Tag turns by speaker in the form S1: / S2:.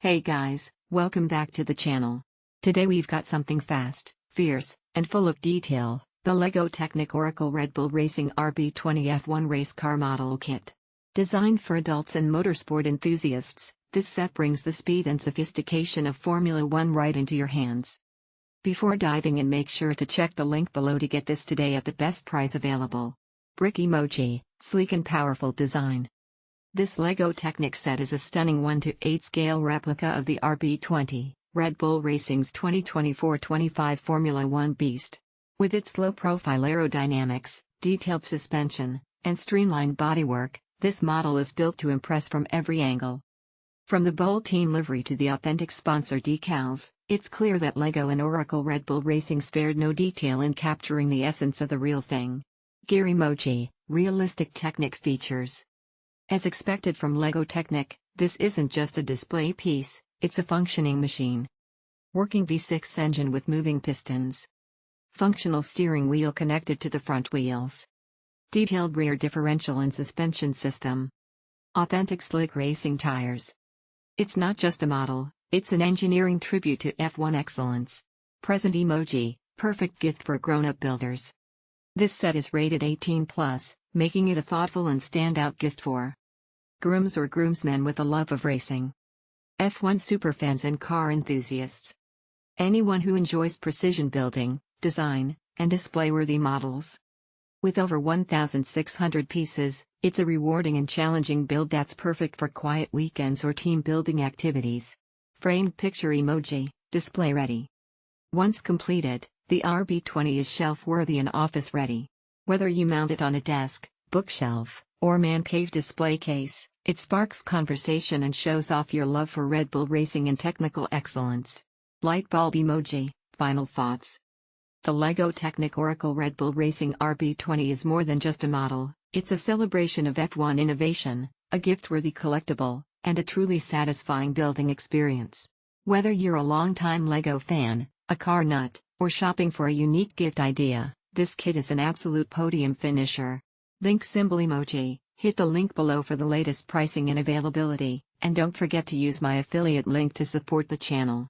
S1: Hey guys, welcome back to the channel. Today we've got something fast, fierce, and full of detail, the LEGO Technic Oracle Red Bull Racing RB20 F1 race car model kit. Designed for adults and motorsport enthusiasts, this set brings the speed and sophistication of Formula One right into your hands. Before diving in, make sure to check the link below to get this today at the best price available. Brick emoji, sleek and powerful design. This LEGO Technic set is a stunning 1:8 scale replica of the RB20, Red Bull Racing's 2024-25 Formula One beast. With its low-profile aerodynamics, detailed suspension, and streamlined bodywork, this model is built to impress from every angle. From the bold team livery to the authentic sponsor decals, it's clear that LEGO and Oracle Red Bull Racing spared no detail in capturing the essence of the real thing. Gear emoji, realistic Technic features. As expected from LEGO Technic, this isn't just a display piece, it's a functioning machine. Working V6 engine with moving pistons. Functional steering wheel connected to the front wheels. Detailed rear differential and suspension system. Authentic slick racing tires. It's not just a model, it's an engineering tribute to F1 excellence. Present emoji, perfect gift for grown-up builders. This set is rated 18+, making it a thoughtful and standout gift for grooms or groomsmen with a love of racing. F1 superfans and car enthusiasts. Anyone who enjoys precision building, design, and display-worthy models. With over 1,600 pieces, it's a rewarding and challenging build that's perfect for quiet weekends or team building activities. Framed picture emoji, display ready. Once completed, the RB20 is shelf-worthy and office-ready. Whether you mount it on a desk, bookshelf, or man cave display case, it sparks conversation and shows off your love for Red Bull racing and technical excellence. Light bulb emoji, final thoughts. The LEGO Technic Oracle Red Bull Racing RB20 is more than just a model, it's a celebration of F1 innovation, a gift-worthy collectible, and a truly satisfying building experience. Whether you're a longtime LEGO fan, a car nut, or shopping for a unique gift idea, this kit is an absolute podium finisher. Link symbol emoji, hit the link below for the latest pricing and availability, and don't forget to use my affiliate link to support the channel.